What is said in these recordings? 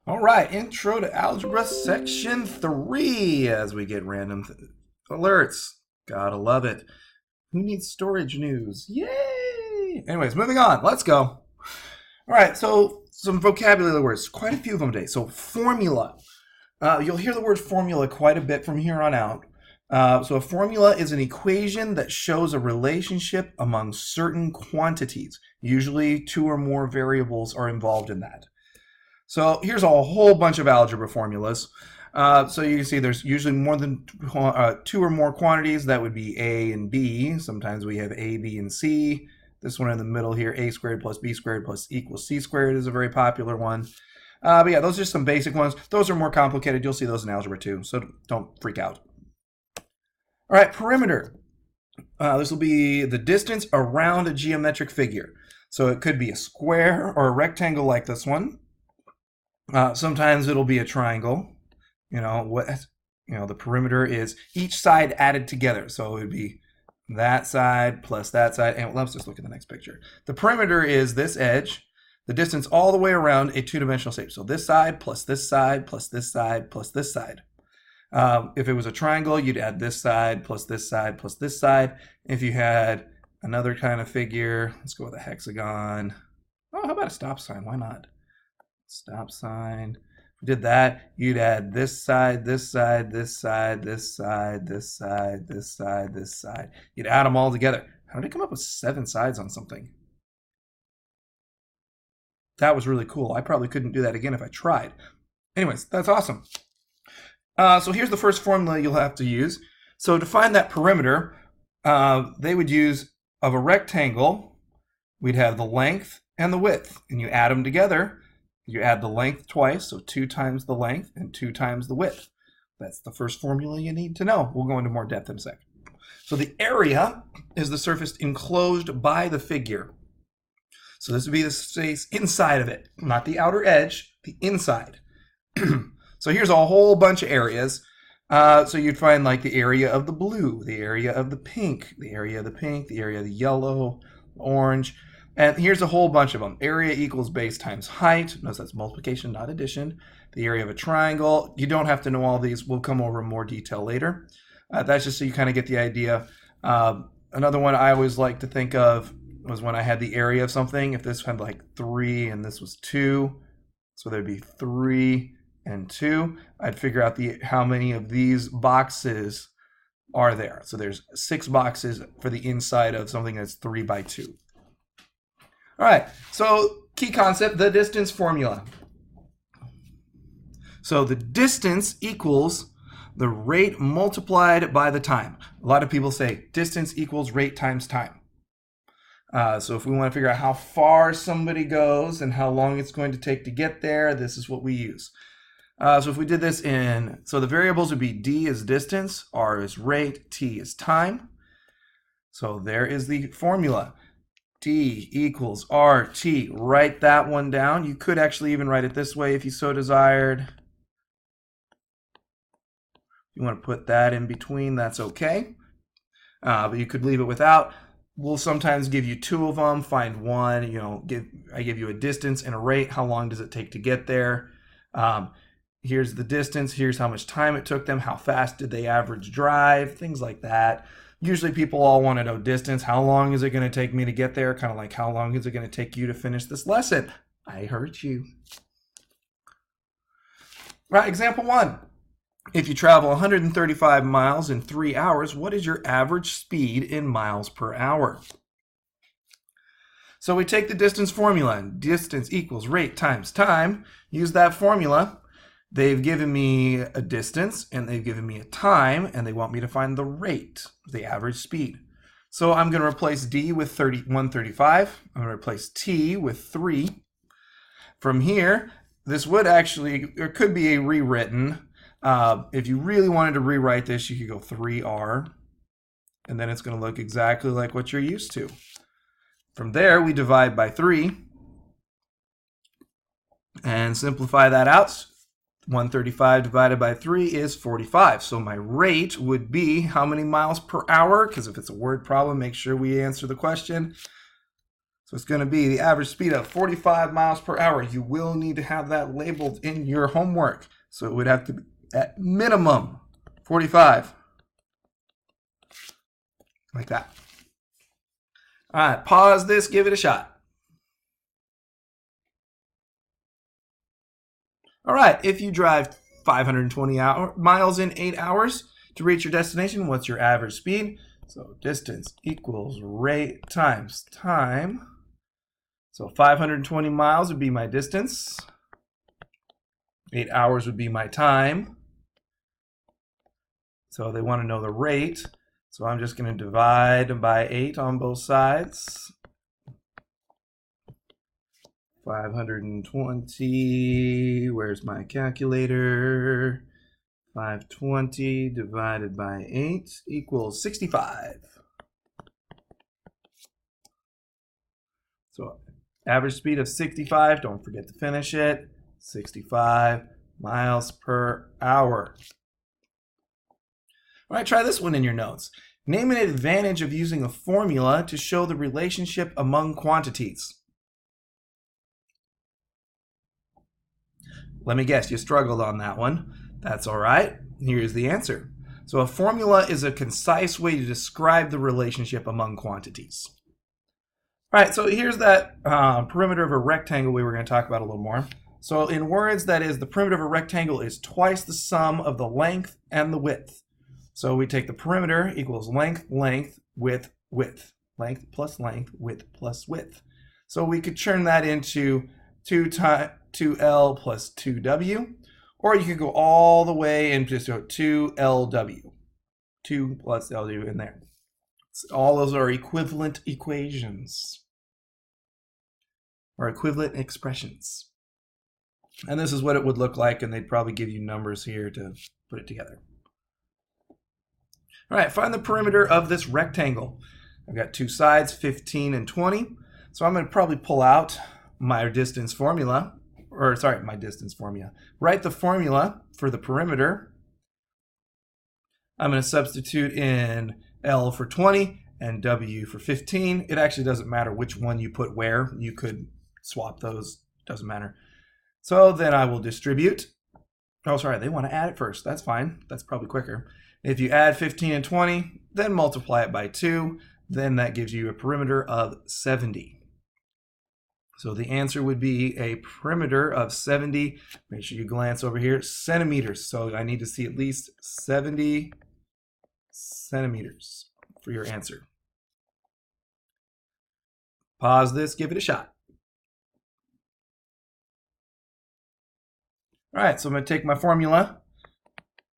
All right, Intro to Algebra Section 3 as we get random alerts. Gotta love it. Who needs storage news? Yay! Anyways, moving on. Let's go. All right, so some vocabulary words, quite a few of them today. So formula. You'll hear the word formula quite a bit from here on out. So a formula is an equation that shows a relationship among certain quantities. Usually two or more variables are involved in that. So here's a whole bunch of algebra formulas. So you can see there's usually more than two or more quantities. That would be A and B. Sometimes we have A, B, and C. This one in the middle here, A squared plus B squared plus equals C squared, is a very popular one. But yeah, those are some basic ones. Those are more complicated. You'll see those in algebra too, so don't freak out. All right, perimeter. This will be the distance around a geometric figure. So it could be a square or a rectangle like this one. Sometimes it'll be a triangle. The perimeter is each side added together. So it would be that side plus that side. And let's just look at the next picture. The perimeter is this edge, the distance all the way around a two-dimensional shape. So this side plus this side plus this side plus this side. If it was a triangle, you'd add this side plus this side plus this side. If you had another kind of figure, let's go with a hexagon. Oh, how about a stop sign? Why not? Stop sign. If you did that, you'd add this side, this side, this side, this side, this side, this side, this side. You'd add them all together. How did I come up with 7 sides on something? That was really cool. I probably couldn't do that again if I tried. Anyways, that's awesome. So here's the first formula you'll have to use. So to find that perimeter, they would use of a rectangle, we'd have the length and the width, and you add them together. You add the length twice, so 2 times the length and 2 times the width. That's the first formula you need to know. We'll go into more depth in a second. So the area is the surface enclosed by the figure. So this would be the space inside of it, not the outer edge, the inside. So here's a whole bunch of areas. So you'd find like the area of the blue, the area of the pink, the area of the pink, the area of the yellow, orange. And here's a whole bunch of them. Area equals base times height. Notice that's multiplication, not addition. The area of a triangle. You don't have to know all these. We'll come over in more detail later. That's just so you kind of get the idea. Another one I always like to think of was when I had the area of something. If this had like 3 and this was 2, so there'd be 3 and 2. I'd figure out how many of these boxes are there. So there's 6 boxes for the inside of something that's 3 by 2. All right, so key concept, the distance formula. So the distance equals the rate multiplied by the time. A lot of people say distance equals rate times time. So if we want to figure out how far somebody goes and how long it's going to take to get there, this is what we use. So if we did this so the variables would be d is distance, r is rate, t is time. So there is the formula. D equals RT. Write that one down. You could actually even write it this way if you so desired. If you want to put that in between, that's okay. But you could leave it without. We'll sometimes give you 2 of them. Find one. I give you a distance and a rate. How long does it take to get there? Here's the distance. Here's how much time it took them. How fast did they average drive? Things like that. Usually people all want to know distance. How long is it going to take me to get there? Kind of like how long is it going to take you to finish this lesson? I heard you. Right, example 1. If you travel 135 miles in 3 hours, what is your average speed in miles per hour? So we take the distance formula, and distance equals rate times time. Use that formula. They've given me a distance and they've given me a time and they want me to find the rate, the average speed. So I'm going to replace D with 135. I'm going to replace T with 3. From here, this would actually, or could be a rewritten. If you really wanted to rewrite this, you could go 3R and then it's going to look exactly like what you're used to. From there, we divide by 3 and simplify that out. 135 divided by 3 is 45. So my rate would be how many miles per hour? Because if it's a word problem, make sure we answer the question. So it's going to be the average speed of 45 miles per hour. You will need to have that labeled in your homework. So it would have to be at minimum 45. Like that. All right, pause this, give it a shot. All right, if you drive 520 miles in 8 hours to reach your destination, what's your average speed? So distance equals rate times time. So 520 miles would be my distance. 8 hours would be my time. So they want to know the rate. So I'm just going to divide by 8 on both sides. 520, where's my calculator? 520 divided by 8 equals 65. So average speed of 65, don't forget to finish it, 65 miles per hour. All right, try this one in your notes. Name an advantage of using a formula to show the relationship among quantities. Let me guess, you struggled on that one. That's all right. Here's the answer. So a formula is a concise way to describe the relationship among quantities. All right, so here's that perimeter of a rectangle we were going to talk about a little more. So in words, that is, the perimeter of a rectangle is twice the sum of the length and the width. So we take the perimeter equals length, length, width, width. Length plus length, width plus width. So we could turn that into 2L plus 2W, or you could go all the way and just go 2LW. 2 plus LW in there. So all those are equivalent equations, or equivalent expressions. And this is what it would look like, and they'd probably give you numbers here to put it together. All right, find the perimeter of this rectangle. I've got two sides, 15 and 20. So I'm going to probably pull out my distance formula, Write the formula for the perimeter. I'm going to substitute in L for 20 and W for 15. It actually doesn't matter which one you put where. You could swap those, doesn't matter. So then I will distribute. Oh, sorry, they want to add it first. That's fine. That's probably quicker. If you add 15 and 20, then multiply it by 2, then that gives you a perimeter of 70. So the answer would be a perimeter of 70, make sure you glance over here, centimeters. So I need to see at least 70 centimeters for your answer. Pause this, give it a shot. All right, so I'm going to take my formula.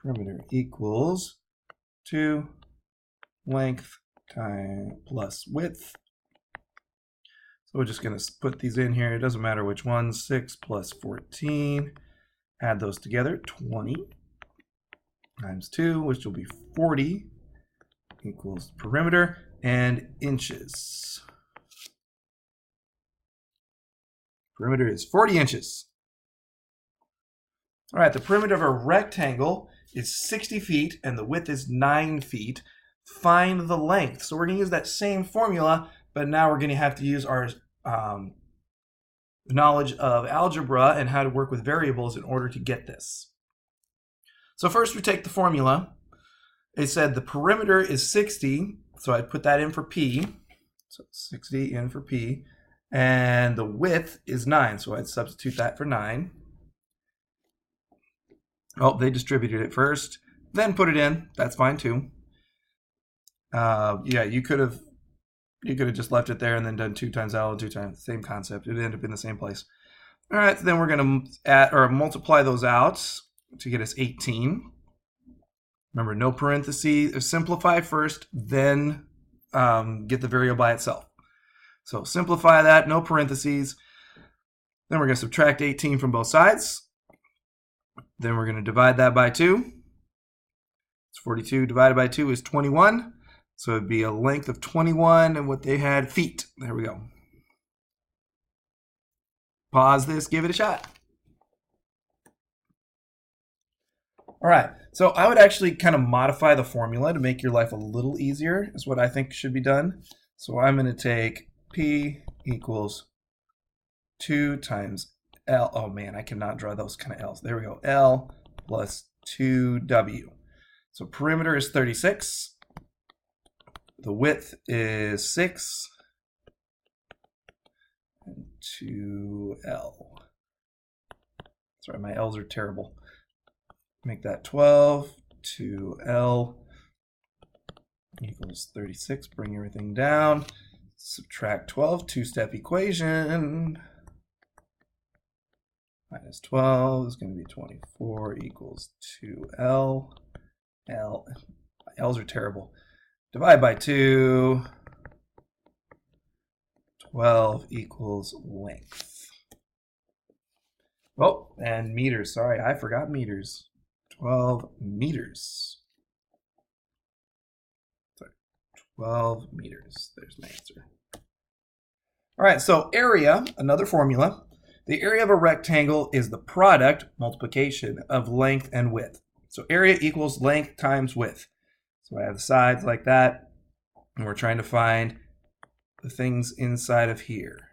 Perimeter equals 2 length time plus width. So we're just going to put these in here. It doesn't matter which one. 6 plus 14. Add those together. 20 times 2, which will be 40, equals perimeter and inches. Perimeter is 40 inches. All right, the perimeter of a rectangle is 60 feet and the width is 9 feet. Find the length. So we're going to use that same formula, but now we're going to have to use our knowledge of algebra and how to work with variables in order to get this. So first we take the formula. It said the perimeter is 60, so I'd put that in for P. So 60 in for P. And the width is 9, so I'd substitute that for 9. Oh, they distributed it first, then put it in. That's fine too. Yeah, you could have just left it there and then done 2 times L and 2 times, same concept. It would end up in the same place. All right, so then we're going to add or multiply those out to get us 18. Remember, no parentheses. Simplify first, then get the variable by itself. So simplify that, no parentheses. Then we're going to subtract 18 from both sides. Then we're going to divide that by 2. It's 42 divided by 2 is 21. So it'd be a length of 21 and what they had, feet. There we go. Pause this, give it a shot. All right, so I would actually kind of modify the formula to make your life a little easier, is what I think should be done. So I'm going to take P equals 2 times L. Oh man, I cannot draw those kind of L's. There we go. L plus 2W. So perimeter is 36. The width is 6. And 2L. Sorry, my L's are terrible. Make that 12. 2L equals 36. Bring everything down. Subtract 12. Two-step equation. Minus 12 is going to be 24 equals 2L. L's are terrible. Divide by 2. 12 equals length. Oh, and meters. Sorry, I forgot meters. 12 meters. Sorry, 12 meters. There's my answer. All right, so area, another formula. The area of a rectangle is the product, multiplication, of length and width. So area equals length times width. So I have the sides like that, and we're trying to find the things inside of here.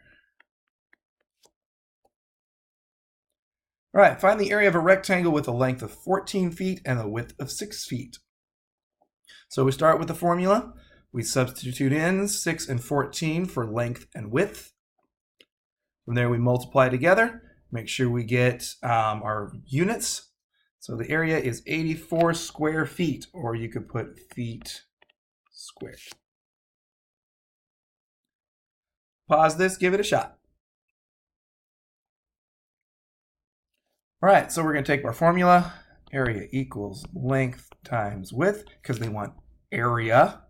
All right, find the area of a rectangle with a length of 14 feet and a width of 6 feet. So we start with the formula. We substitute in 6 and 14 for length and width. From there, we multiply together, make sure we get our units. So the area is 84 square feet, or you could put feet squared. Pause this, give it a shot. All right, so we're going to take our formula. Area equals length times width, because they want area.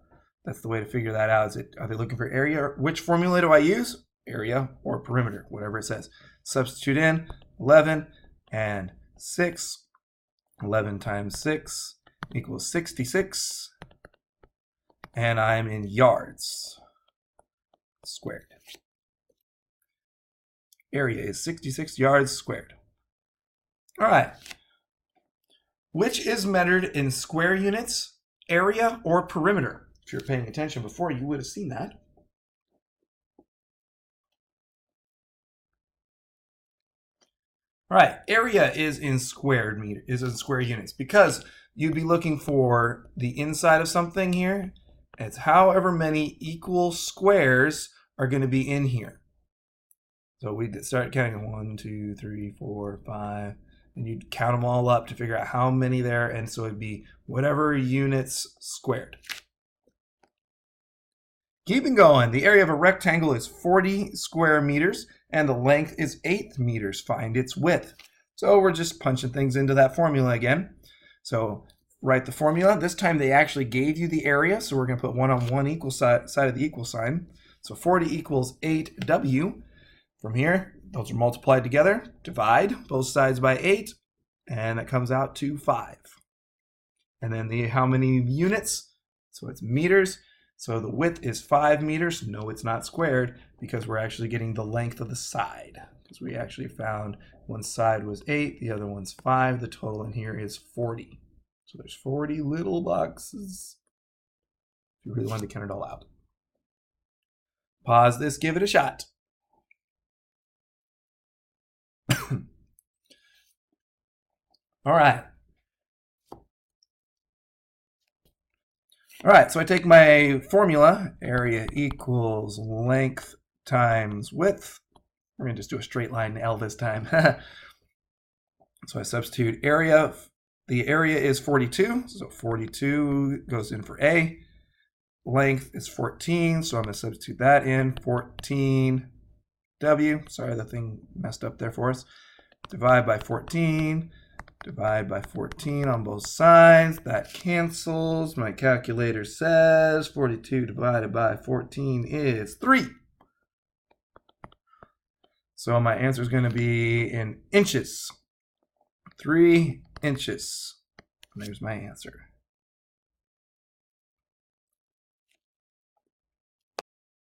That's the way to figure that out. Are they looking for area? Which formula do I use? Area or perimeter, whatever it says. Substitute in 11 and 6. 11 times 6 equals 66. And I'm in yards squared. Area is 66 yards squared. All right. Which is measured in square units, area, or perimeter? If you're paying attention before, you would have seen that. All right, area is in square units because you'd be looking for the inside of something here. It's however many equal squares are going to be in here. So we start counting 1, 2, 3, 4, 5, and you'd count them all up to figure out how many there, and so it'd be whatever units squared. Keeping going, the area of a rectangle is 40 square meters, and the length is 8 meters. Find its width. So we're just punching things into that formula again. So write the formula. This time they actually gave you the area, so we're going to put 1 on one equal side of the equal sign. So 40 equals 8W. From here, those are multiplied together. Divide both sides by 8, and that comes out to 5. And then how many units? So it's meters. So the width is 5 meters. No, it's not squared because we're actually getting the length of the side. Because we actually found one side was 8, the other one's 5. The total in here is 40. So there's 40 little boxes. If you really wanted to count it all out. Pause this, give it a shot. All right. All right, so I take my formula, area equals length times width. We're going to just do a straight line L this time. So I substitute area. The area is 42, so 42 goes in for A. Length is 14, so I'm going to substitute that in, 14W. Sorry, the thing messed up there for us. Divide by 14. Divide by 14 on both sides. That cancels. My calculator says 42 divided by 14 is 3. So my answer is going to be in inches. 3 inches. And there's my answer.